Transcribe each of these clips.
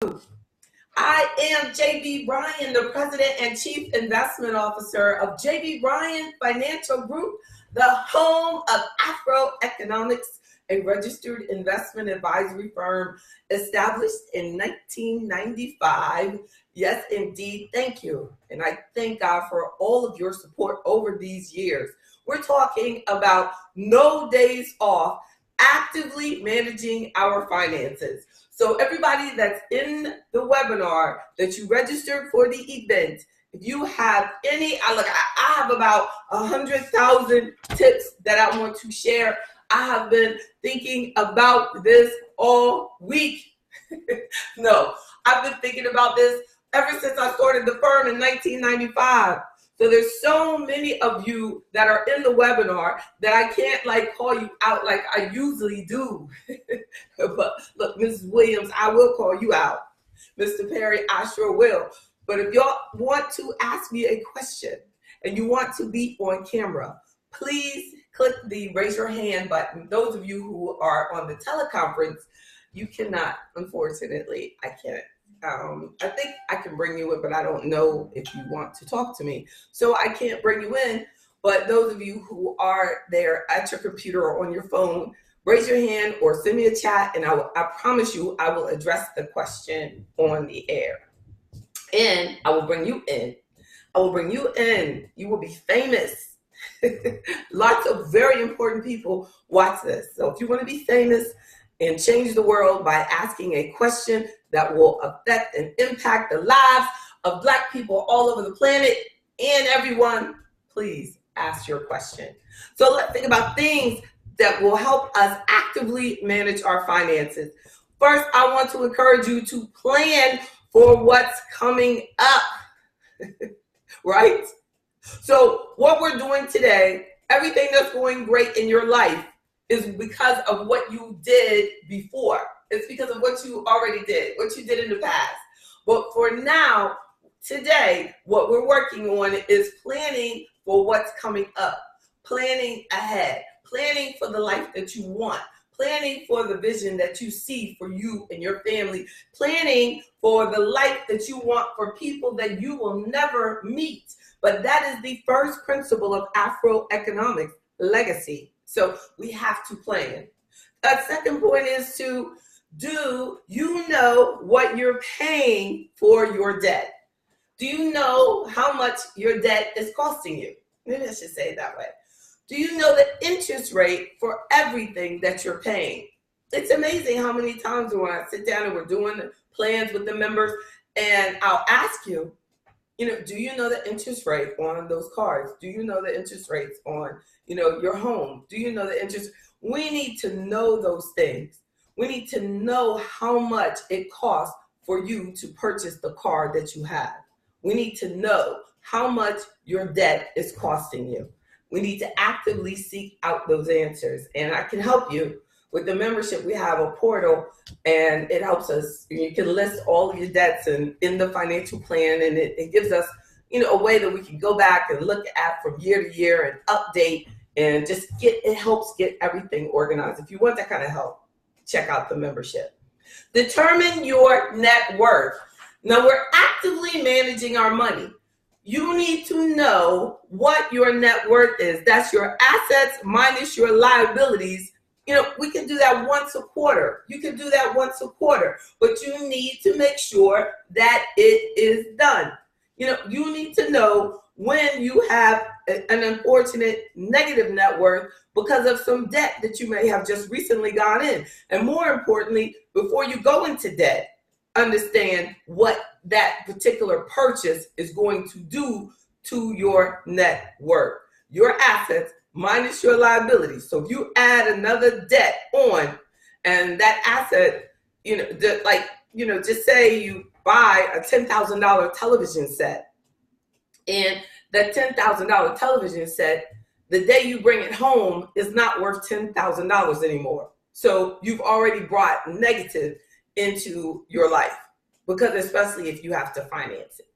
I am JB Bryan, the President and Chief Investment Officer of JB Bryan Financial Group, the home of AfroEconomics, a registered investment advisory firm established in 1995. Yes, indeed. Thank you. And I thank God for all of your support over these years. We're talking about no days off, actively managing our finances. So everybody that's in the webinar that you registered for the event, if you have any, I have about 100,000 tips that I want to share. I have been thinking about this all week. No, I've been thinking about this ever since I started the firm in 1995. So there's so many of you that are in the webinar that I can't call you out like I usually do. But look, Mrs. Williams, I will call you out. Mr. Perry, I sure will. But if y'all want to ask me a question and you want to be on camera, please click the raise your hand button. Those of you who are on the teleconference, you cannot, unfortunately, I can't. I think I can bring you in, but I don't know if you want to talk to me. So I can't bring you in, but those of you who are there at your computer or on your phone, raise your hand or send me a chat, and I promise you I will address the question on the air. And I will bring you in. I will bring you in. You will be famous. Lots of very important people watch this. So if you want to be famous and change the world by asking a question that will affect and impact the lives of Black people all over the planet and everyone, please ask your question. So let's think about things that will help us actively manage our finances. First, I want to encourage you to plan for what's coming up, right? So what we're doing today, everything that's going great in your life is because of what you did before. It's because of what you already did, what you did in the past. But for now, today, what we're working on is planning for what's coming up, planning ahead, planning for the life that you want, planning for the vision that you see for you and your family, planning for the life that you want for people that you will never meet. But that is the first principle of AfroEconomics, legacy. So we have to plan. A second point is do you know what you're paying for your debt? Do you know how much your debt is costing you? Maybe I should say it that way. Do you know the interest rate for everything that you're paying? It's amazing how many times when I sit down and we're doing plans with the members and I'll ask you, do you know the interest rate on those cards? Do you know the interest rates on, your home? Do you know the interest? We need to know those things. We need to know how much it costs for you to purchase the car that you have. We need to know how much your debt is costing you. We need to actively seek out those answers. And I can help you. With the membership, we have a portal, and it helps us. You can list all of your debts in the financial plan, and it gives us, a way that we can go back and look at from year to year and update and just it helps get everything organized. If you want that kind of help, check out the membership. Determine your net worth. Now, we're actively managing our money. You need to know what your net worth is. That's your assets minus your liabilities. We can do that once a quarter. You can do that once a quarter, but you need to make sure that it is done. You need to know when you have an unfortunate negative net worth because of some debt that you may have just recently gone in. And more importantly, before you go into debt, understand what that particular purchase is going to do to your net worth, your assets minus your liabilities. So if you add another debt on and that asset, just say you buy a $10,000 television set, and that $10,000 television set, the day you bring it home is not worth $10,000 anymore. So you've already brought negative into your life, because especially if you have to finance it.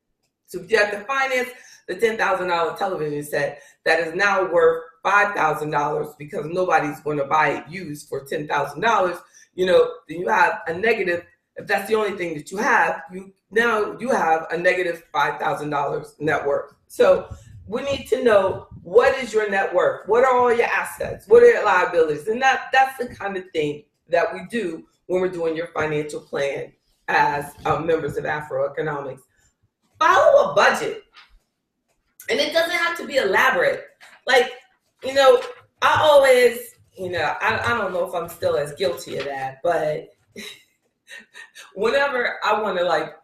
So if you have to finance the $10,000 television set that is now worth $5,000 because nobody's going to buy it used for $10,000, then you have a negative If that's the only thing that you have, you have a negative $5,000 net worth. So we need to know, what is your net worth? What are all your assets? What are your liabilities? And that's the kind of thing that we do when we're doing your financial plan as members of AfroEconomics. Follow a budget. And it doesn't have to be elaborate. Like, I always, I don't know if I'm still as guilty of that, but whenever I want to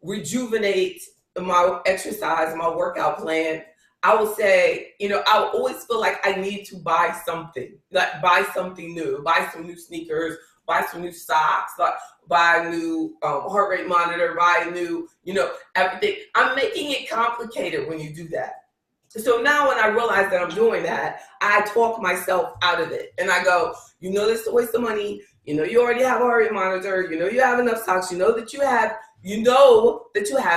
rejuvenate my exercise, my workout plan, I will say, I will always feel like I need to buy something, like buy something new, buy some new sneakers, buy some new socks, buy a new heart rate monitor, buy a new, everything. I'm making it complicated when you do that. So now when I realize that I'm doing that, I talk myself out of it. And I go, this is a waste of money. You already have a heart rate monitor. You have enough socks. You know that you have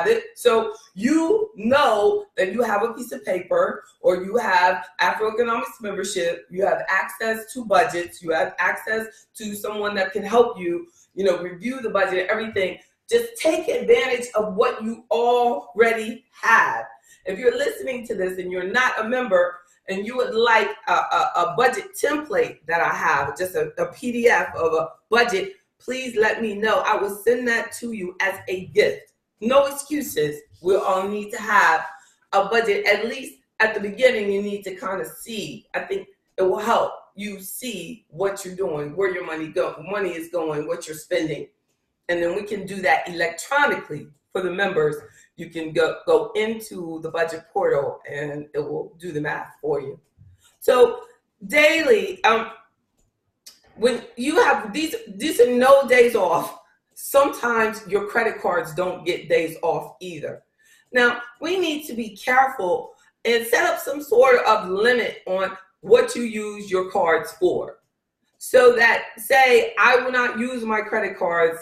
it. So that you have a piece of paper, or you have AfroEconomics membership. You have access to budgets. You have access to someone that can help you, review the budget and everything. Just take advantage of what you already have. If you're listening to this and you're not a member and you would like a budget template that I have, just a PDF of a budget, please let me know. I will send that to you as a gift. No excuses. We'll all need to have a budget. At least at the beginning, you need to kind of see. I think it will help you see what you're doing, where your money is going, what you're spending. And then we can do that electronically for the members. You can go into the budget portal and it will do the math for you. So daily, when you have these are no days off, sometimes your credit cards don't get days off either. Now, we need to be careful and set up some sort of limit on what you use your cards for. So that, say, I will not use my credit cards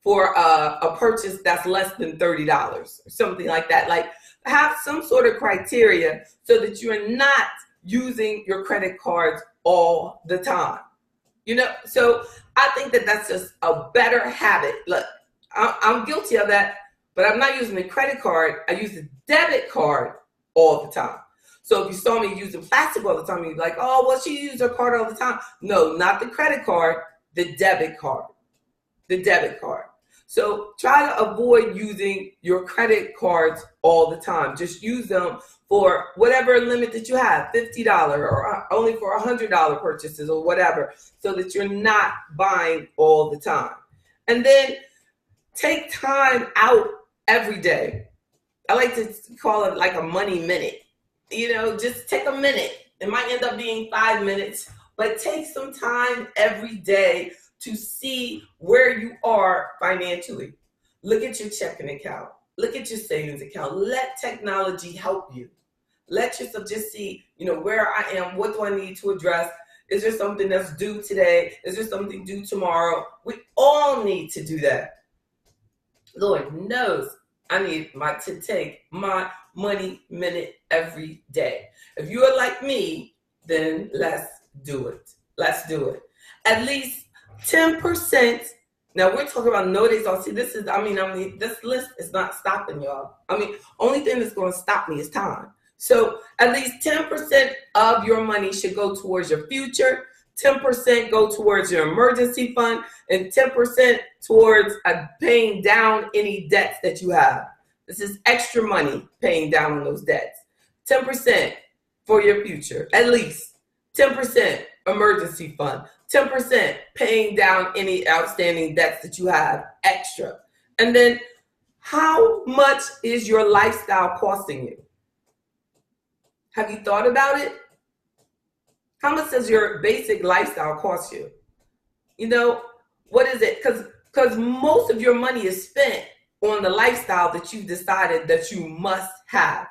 for a purchase that's less than $30 or something like that. Like, have some sort of criteria so that you're not using your credit cards all the time. So I think that that's just a better habit. Look, I'm guilty of that, but I'm not using the credit card. I use the debit card all the time. So if you saw me using plastic all the time, you'd be like, oh, well, she used her card all the time. No, not the credit card, the debit card. The debit card. So try to avoid using your credit cards all the time. Just use them for whatever limit that you have, $50 or only for $100 purchases or whatever, so that you're not buying all the time. And then take time out every day. I like to call it like a money minute. Just take a minute. It might end up being 5 minutes, but take some time every day to see where you are financially. Look at your checking account. Look at your savings account. Let technology help you. Let yourself just see, where I am. What do I need to address? Is there something that's due today? Is there something due tomorrow? We all need to do that. Lord knows I need to take my money minute every day. If you are like me, then let's do it. Let's do it. At least 10%. Now we're talking about no days off. See, this list is not stopping y'all. Only thing that's going to stop me is time. So at least 10% of your money should go towards your future, 10% go towards your emergency fund, and 10% towards paying down any debts that you have. This is extra money paying down on those debts. 10% for your future, at least 10% emergency fund, 10% paying down any outstanding debts that you have extra. And then how much is your lifestyle costing you? Have you thought about it? How much does your basic lifestyle cost you? What is it? Because most of your money is spent on the lifestyle that you've decided that you must have.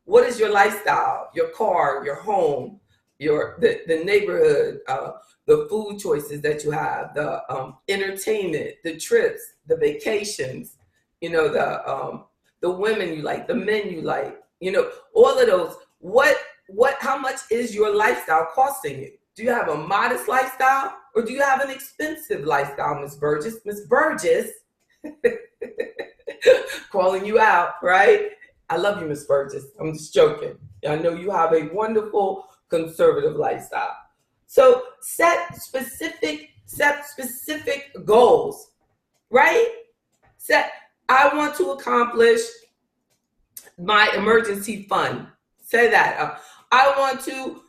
What is your lifestyle? Your car, your home, the neighborhood, the food choices that you have, the entertainment, the trips, the vacations, the women you like, the men you like, all of those. How much is your lifestyle costing you? Do you have a modest lifestyle or do you have an expensive lifestyle, Miss Burgess? Miss Burgess, calling you out, right? I love you, Miss Burgess. I'm just joking. I know you have a wonderful conservative lifestyle. So set specific goals, right? I want to accomplish my emergency fund. Say that. I want to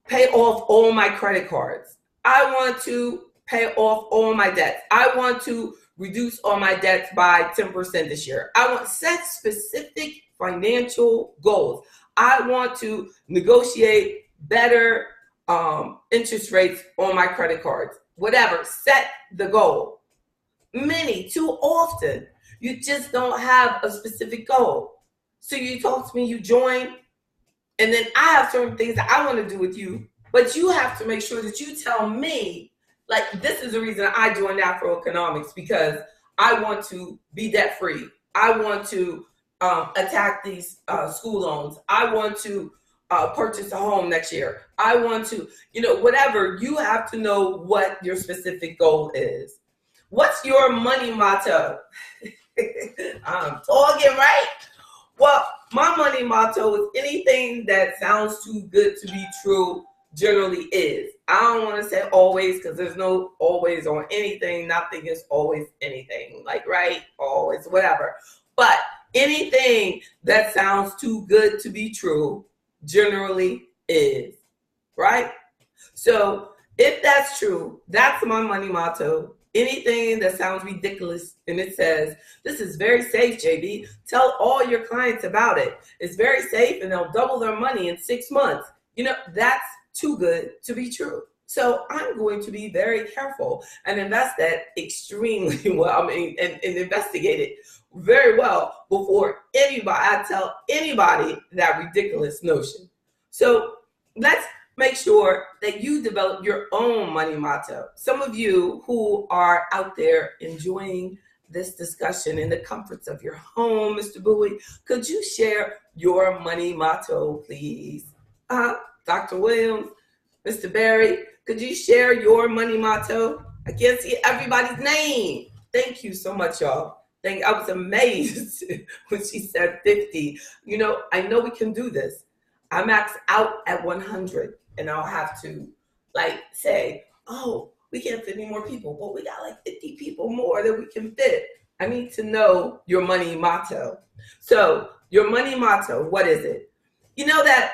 pay off all my credit cards. I want to pay off all my debts. I want to reduce all my debts by 10% this year. I want set specific financial goals. I want to negotiate better interest rates on my credit cards. Whatever, set the goal. Too often, you just don't have a specific goal. So you talk to me, you join, and then I have certain things that I want to do with you, but you have to make sure that you tell me, like, this is the reason I joined AfroEconomics, because I want to be debt free. I want to attack these school loans. I want to purchase a home next year. I want to, whatever. You have to know what your specific goal is. What's your money motto? I'm talking, right? Well, my money motto is anything that sounds too good to be true generally is. I don't want to say always, because there's no always on anything. Nothing is always anything. Like, right? Always, whatever. But anything that sounds too good to be true generally is. Right? So if that's true, that's my money motto. Anything that sounds ridiculous and it says, this is very safe, JB. Tell all your clients about it. It's very safe and they'll double their money in 6 months. That's too good to be true. So I'm going to be very careful and invest that extremely well. And investigate it very well before I tell anybody that ridiculous notion. So let's make sure that you develop your own money motto. Some of you who are out there enjoying this discussion in the comforts of your home, Mr. Bowie, could you share your money motto, please? Dr. Williams, Mr. Barry, could you share your money motto? I can't see everybody's name. Thank you so much, y'all. I was amazed when she said 50. I know we can do this. I max out at 100. And I'll have to say, oh, we can't fit any more people. Well, we got 50 people more that we can fit. I need to know your money motto. So your money motto, what is it? That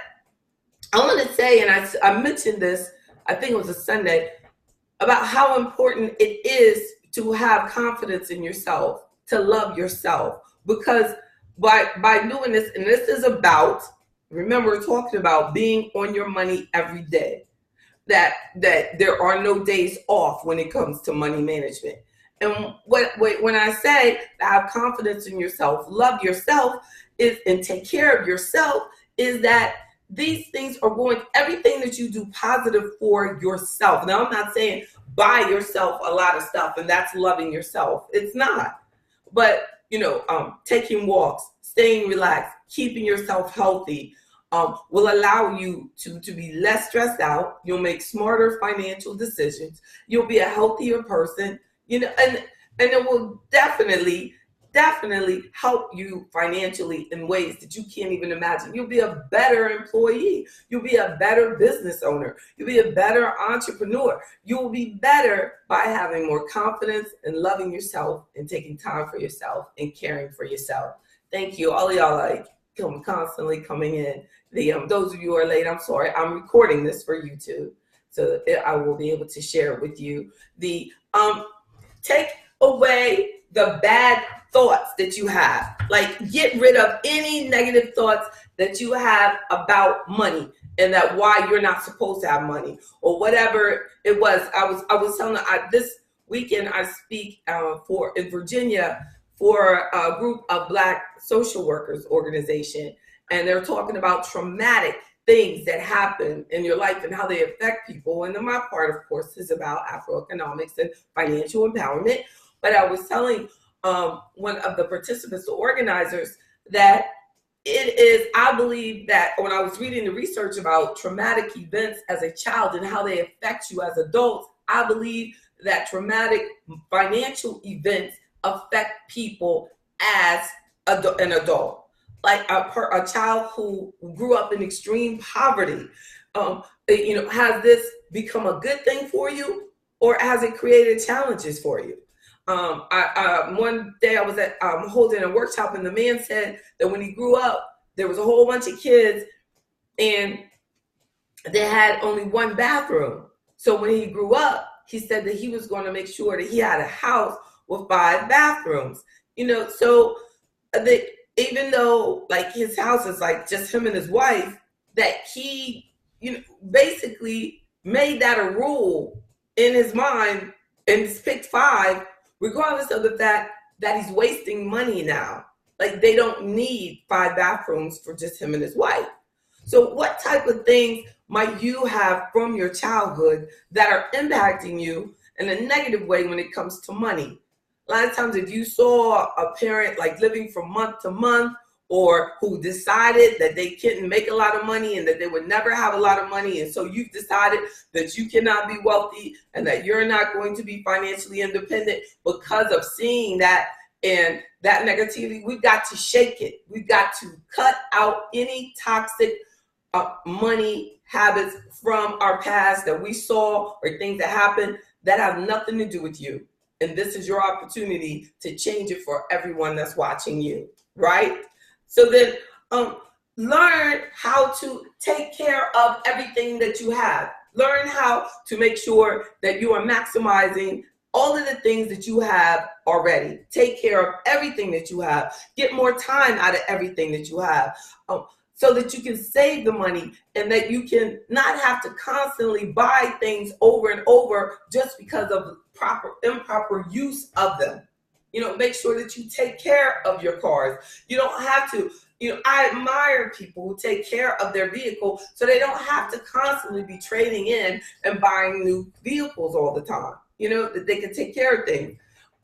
I want to say, and I mentioned this, I think it was a Sunday, about how important it is to have confidence in yourself, to love yourself. Because by doing this, and this is about, remember, we're talking about being on your money every day, that there are no days off when it comes to money management. And when I say have confidence in yourself, love yourself, and take care of yourself, is that these things are everything that you do positive for yourself. Now, I'm not saying buy yourself a lot of stuff and that's loving yourself. It's not. But, taking walks, staying relaxed, keeping yourself healthy, will allow you to be less stressed out. You'll make smarter financial decisions. You'll be a healthier person, and it will definitely help you financially in ways that you can't even imagine. You'll be a better employee. You'll be a better business owner. You'll be a better entrepreneur. You'll be better by having more confidence and loving yourself and taking time for yourself and caring for yourself. Thank you. All of y'all constantly coming in. Those of you who are late, I'm sorry. I'm recording this for YouTube, so I will be able to share it with you. Take away the bad thoughts that you have. Get rid of any negative thoughts that you have about money and that why you're not supposed to have money or whatever it was. I was telling this weekend I speak in Virginia for a group of Black social workers organization, and they're talking about traumatic things that happen in your life and how they affect people. And then my part, of course, is about AfroEconomics and financial empowerment. But I was telling one of the participants, the organizers, that it is, I believe that when I was reading the research about traumatic events as a child and how they affect you as adults, I believe that traumatic financial events affect people as an adult. Like a child who grew up in extreme poverty, has this become a good thing for you, or has it created challenges for you? One day I was at holding a workshop, and the man said that when he grew up, there was a whole bunch of kids, and they had only one bathroom. So when he grew up, he said that he was going to make sure that he had a house with 5 bathrooms. So even though like his house is like just him and his wife, that he, basically made that a rule in his mind and picked 5, regardless of the fact that he's wasting money now. Like, they don't need 5 bathrooms for just him and his wife. So what type of things might you have from your childhood that are impacting you in a negative way when it comes to money? A lot of times, if you saw a parent like living from month to month, or who decided that they couldn't make a lot of money and that they would never have a lot of money, and so you've decided that you cannot be wealthy and that you're not going to be financially independent because of seeing that and that negativity, we've got to shake it. We've got to cut out any toxic money habits from our past that we saw, or things that happened that have nothing to do with you. And this is your opportunity to change it for everyone that's watching you, right? So then learn how to take care of everything that you have. Learn how to make sure that you are maximizing all of the things that you have already. Take care of everything that you have. Get more time out of everything that you have, so that you can save the money and that you can not have to constantly buy things over and over just because of improper use of them. Make sure that you take care of your cars. You don't have to, I admire people who take care of their vehicle so they don't have to constantly be trading in and buying new vehicles all the time, that they can take care of things.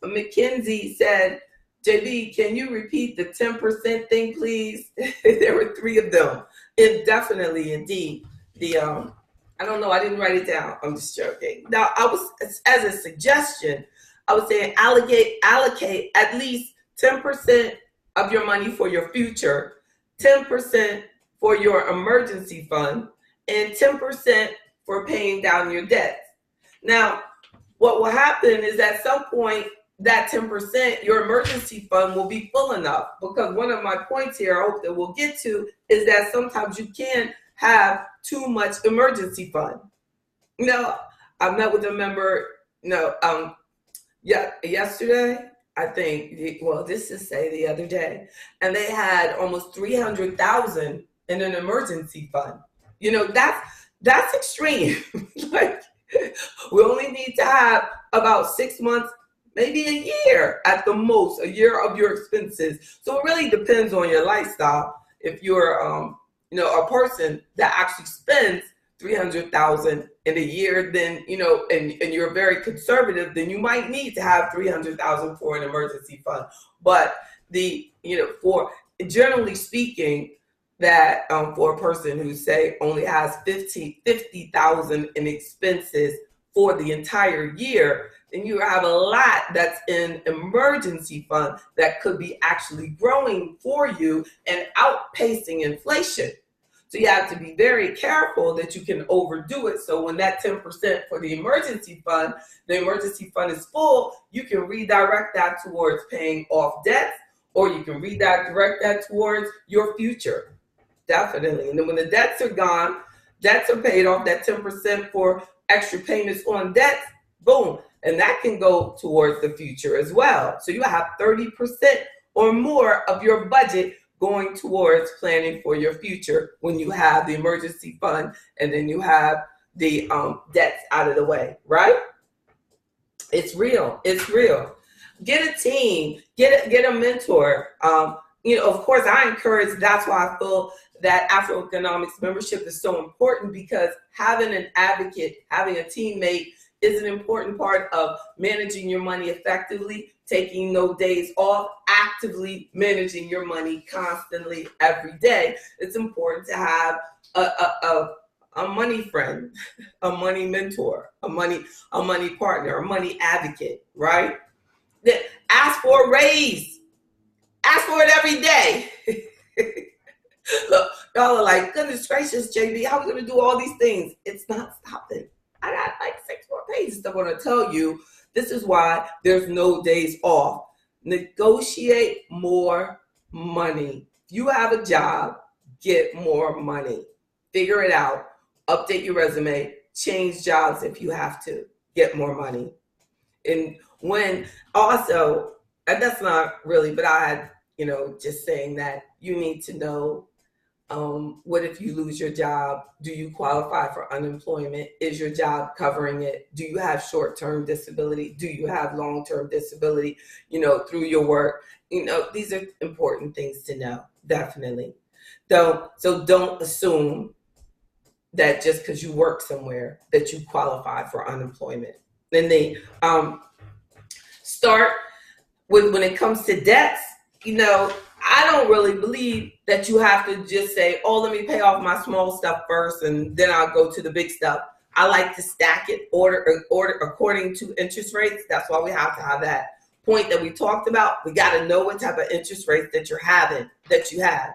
McKinsey said, JB, can you repeat the 10% thing, please? There were 3 of them. Definitely, indeed. I don't know, I didn't write it down. I'm just joking. Now, as a suggestion, I was saying allocate at least 10% of your money for your future, 10% for your emergency fund, and 10% for paying down your debts. Now, what will happen is at some point, that 10%, your emergency fund will be full enough, because one of my points here, I hope that we'll get to, is that sometimes you can have too much emergency fund. I met with a member, yesterday, I think, well, this is say the other day, and they had almost $300,000 in an emergency fund. That's extreme. Like, we only need to have about 6 months, maybe a year at the most, a year of your expenses. So it really depends on your lifestyle. If you're, a person that actually spends $300,000 in a year, then, and you're very conservative, then you might need to have $300,000 for an emergency fund. But for generally speaking, that for a person who say only has $50,000 in expenses for the entire year, then you have a lot that's in emergency fund that could be actually growing for you and outpacing inflation. So you have to be very careful that you can overdo it. So when that 10% for the emergency fund is full, you can redirect that towards paying off debts, or you can redirect that towards your future. Definitely. And then when the debts are gone, debts are paid off, that 10% for extra payments on debts, boom. And that can go towards the future as well. So you have 30% or more of your budget going towards planning for your future when you have the emergency fund and then you have the debts out of the way, right? It's real. It's real. Get a team. Get a mentor. Of course, I encourage. That's why I feel that AfroEconomics membership is so important, because having an advocate, having a teammate is an important part of managing your money effectively, taking no days off, actively managing your money constantly every day. It's important to have a money friend, a money mentor, a money partner, a money advocate, right? That ask for a raise. Ask for it every day. Look, y'all are like, goodness gracious, JB, how are we going to do all these things? It's not stopping. I got like 6 more pages that I want to tell you. This is why there's no days off. Negotiate more money. If you have a job, get more money. Figure it out. Update your resume. Change jobs if you have to. Get more money. And when also, and that's not really, but I had, just saying that you need to know, what if you lose your job? Do you qualify for unemployment? Is your job covering it? Do you have short-term disability? Do you have long-term disability, through your work? These are important things to know, definitely. So don't assume that just because you work somewhere that you qualify for unemployment. Then they start with, when it comes to debts, I don't really believe that you have to just say, oh, let me pay off my small stuff first and then I'll go to the big stuff. I like to stack it order according to interest rates. That's why we have to have that point that we talked about. We got to know what type of interest rates that you have.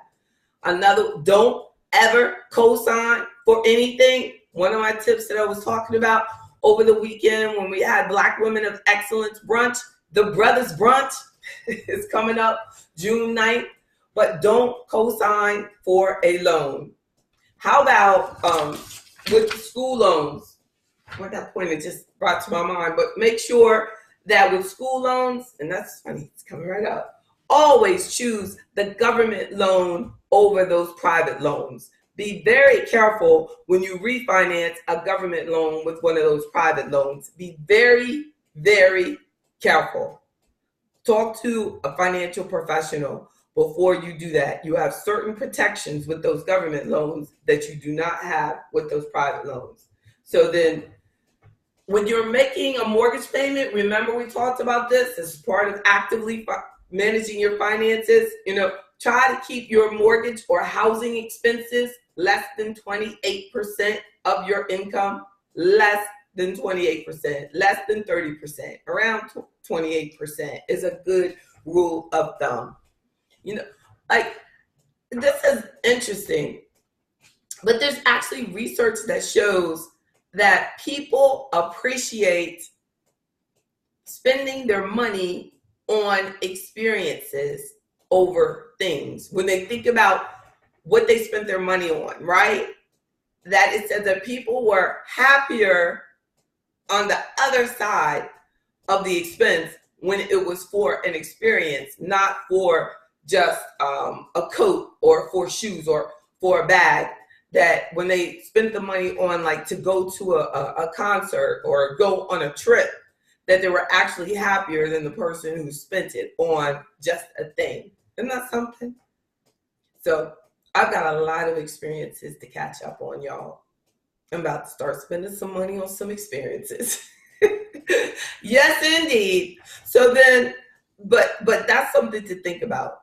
Another, don't ever co-sign for anything. One of my tips that I was talking about over the weekend when we had Black Women of Excellence brunch, the Brothers Brunch is coming up June 9th, but don't co-sign for a loan. How about with school loans? What that point it just brought to my mind, but make sure that with school loans, and that's funny, it's coming right up, always choose the government loan over those private loans. Be very careful when you refinance a government loan with one of those private loans. Be very, very careful. Talk to a financial professional before you do that. You have certain protections with those government loans that you do not have with those private loans. So then when you're making a mortgage payment, remember we talked about this as part of actively managing your finances. Try to keep your mortgage or housing expenses less than 28% of your income, less than 28%, less than 30%, around 28% is a good rule of thumb. This is interesting, but there's actually research that shows that people appreciate spending their money on experiences over things. When they think about what they spent their money on, right? That it said that people were happier on the other side of the expense when it was for an experience, not for just a coat or for shoes or for a bag. That when they spent the money on, like, to go to a concert or go on a trip, that they were actually happier than the person who spent it on just a thing. Isn't that something? So I've got a lot of experiences to catch up on, y'all. I'm about to start spending some money on some experiences. Yes, indeed. So then, but that's something to think about.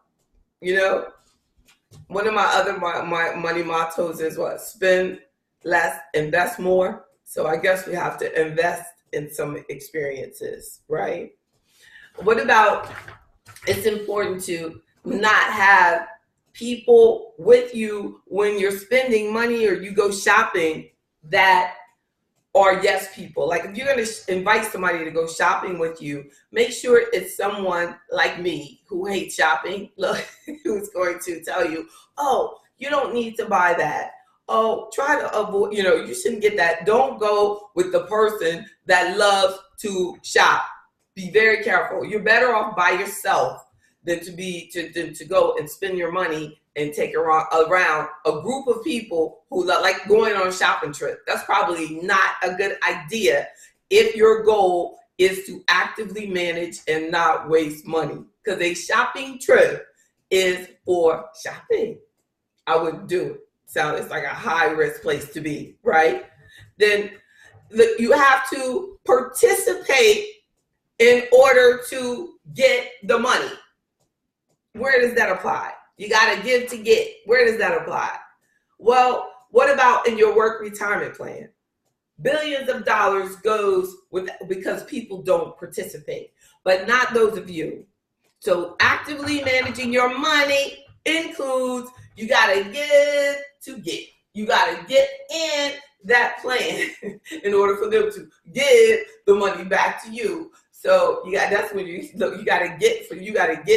One of my other my money mottos is what? Spend less, invest more. So I guess we have to invest in some experiences, right? What about, it's important to not have people with you when you're spending money or you go shopping that are yes people. Like, if you're going to invite somebody to go shopping with you, make sure it's someone like me who hates shopping, who's going to tell you, oh, you don't need to buy that. Oh, try to avoid, you shouldn't get that. Don't go with the person that loves to shop. Be very careful. You're better off by yourself than to go and spend your money and take around a group of people who like going on a shopping trip. That's probably not a good idea if your goal is to actively manage and not waste money. Because a shopping trip is for shopping. I wouldn't do it. So it's like a high risk place to be, right? Then you have to participate in order to get the money. Where does that apply? You got to give to get. Where does that apply? Well, what about in your work retirement plan? Billions of dollars goes with because people don't participate, but not those of you. So actively managing your money includes you got to give to get. You got to get in that plan in order for them to give the money back to you. So that's when you got to get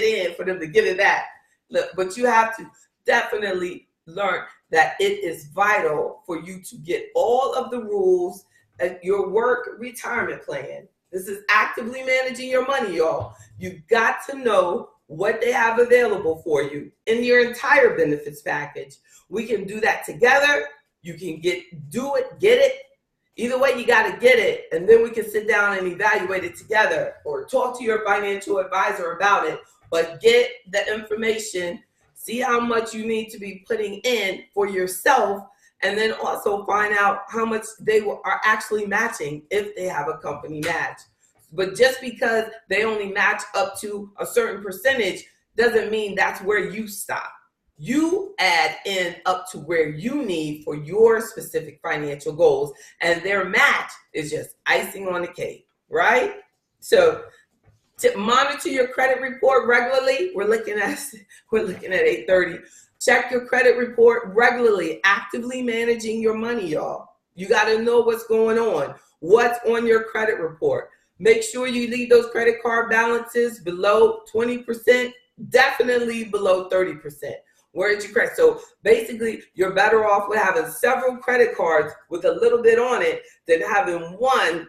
in for them to give it back. Look, but you have to definitely learn that it is vital for you to get all of the rules at your work retirement plan. This is actively managing your money, y'all. You've got to know what they have available for you in your entire benefits package. We can do that together. You can get it. Either way, you got to get it, and then we can sit down and evaluate it together or talk to your financial advisor about it. But get the information, see how much you need to be putting in for yourself, and then also find out how much they are actually matching if they have a company match. But just because they only match up to a certain percentage doesn't mean that's where you stop. You add in up to where you need for your specific financial goals, and their match is just icing on the cake, right? So to monitor your credit report regularly, we're looking at 8:30. Check your credit report regularly, actively managing your money, y'all. You got to know what's going on, what's on your credit report. Make sure you leave those credit card balances below 20%, definitely below 30%. Where's your credit? So basically, you're better off with having several credit cards with a little bit on it than having one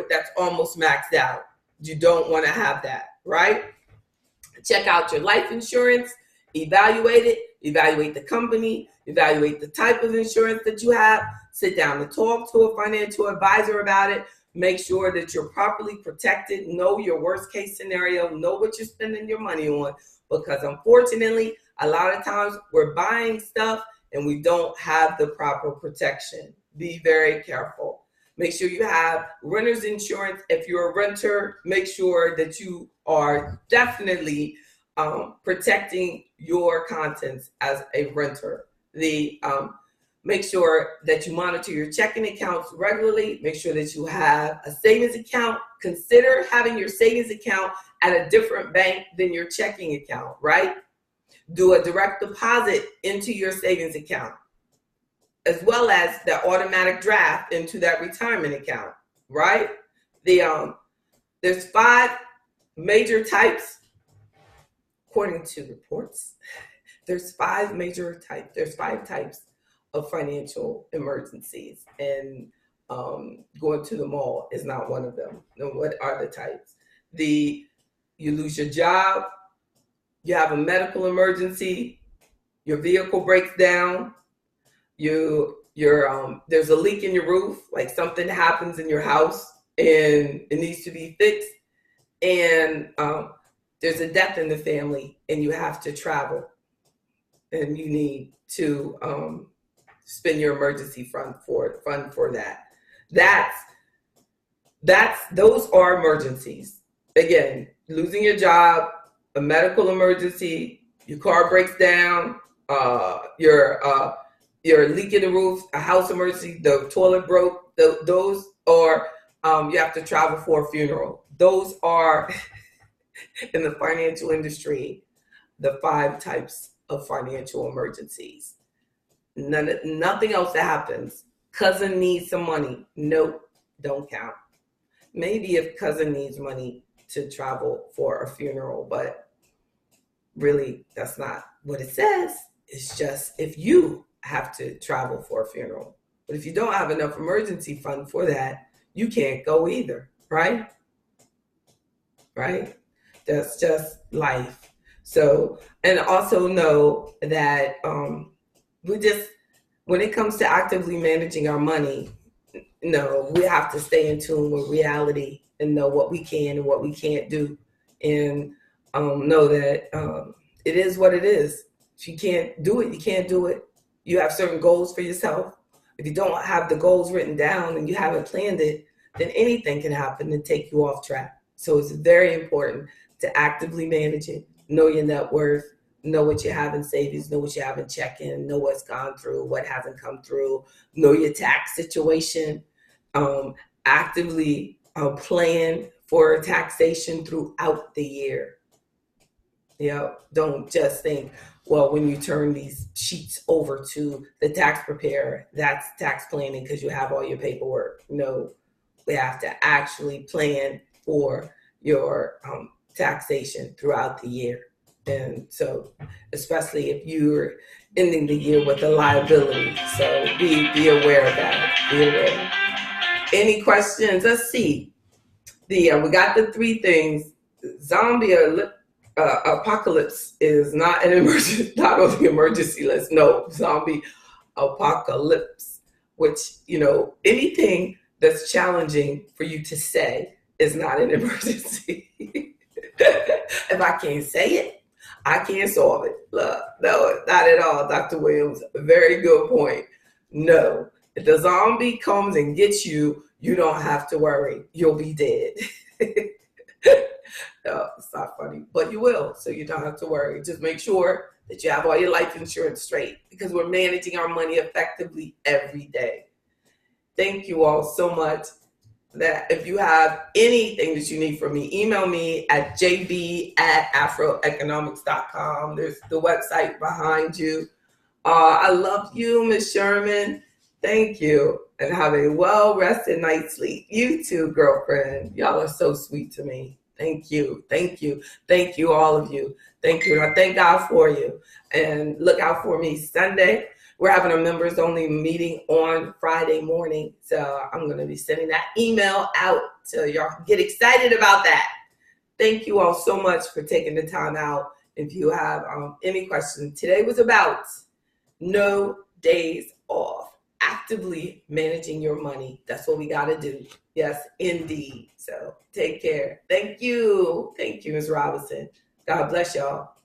that's almost maxed out. You don't want to have that, right? Check out your life insurance, evaluate it, evaluate the company, evaluate the type of insurance that you have, sit down and talk to a financial advisor about it, make sure that you're properly protected, know your worst case scenario, know what you're spending your money on, because unfortunately, a lot of times we're buying stuff and we don't have the proper protection. Be very careful. Make sure you have renter's insurance. If you're a renter, make sure that you are definitely protecting your contents as a renter. Make sure that you monitor your checking accounts regularly. Make sure that you have a savings account. Consider having your savings account at a different bank than your checking account, right? Do a direct deposit into your savings account, as well as the automatic draft into that retirement account, right? There's 5 major types, according to reports. There's 5 major types. There's 5 types of financial emergencies, and going to the mall is not one of them. Now, what are the types? You lose your job, you have a medical emergency, your vehicle breaks down, there's a leak in your roof, like something happens in your house and it needs to be fixed, and there's a death in the family and you have to travel and you need to spend your emergency fund for that. Those are emergencies. Again, losing your job, a medical emergency, your car breaks down, your leak in the roof, a house emergency, the toilet broke. Those are you have to travel for a funeral. Those are in the financial industry the 5 types of financial emergencies. Nothing else that happens. Cousin needs some money. Nope, don't count. Maybe if cousin needs money to travel for a funeral, but really that's not what it says. It's just if you have to travel for a funeral. But if you don't have enough emergency fund for that, you can't go either, right? Right? That's just life. So, and also know that when it comes to actively managing our money, we have to stay in tune with reality and know what we can and what we can't do, and know that it is what it is. If you can't do it, you can't do it. You have certain goals for yourself. If you don't have the goals written down and you haven't planned it, then anything can happen and take you off track. So it's very important to actively manage it, know your net worth, know what you have in savings, know what you have in checking, know what's gone through, what hasn't come through, know your tax situation, actively plan for taxation throughout the year. Don't just think, well, when you turn these sheets over to the tax preparer, that's tax planning because you have all your paperwork. No, we have to actually plan for your taxation throughout the year. And so, especially if you're ending the year with a liability. So be aware of that. Be aware. Any questions? Let's see. We got the three things. Zombie apocalypse is not an emergency, not on the emergency list. No, zombie apocalypse, which, anything that's challenging for you to say is not an emergency. If I can't say it, I can't solve it. No, not at all, Dr. Williams. Very good point. No, if the zombie comes and gets you, you don't have to worry. You'll be dead. No, it's not funny, but you will, so you don't have to worry. Just make sure that you have all your life insurance straight, because we're managing our money effectively every day. Thank you all so much. That if you have anything that you need from me, email me at jb@afroeconomics.com. There's the website behind you. I love you, Miss Sherman. Thank you, and have a well-rested night's sleep. You too, girlfriend. Y'all are so sweet to me. Thank you. Thank you. Thank you, all of you. Thank you. And I thank God for you. And look out for me Sunday. We're having a members only meeting on Friday morning. So I'm going to be sending that email out so y'all get excited about that. Thank you all so much for taking the time out. If you have any questions, today was about no days off. Actively managing your money. That's what we got to do. Yes, indeed. So take care. Thank you. Thank you, Ms. Robinson. God bless y'all.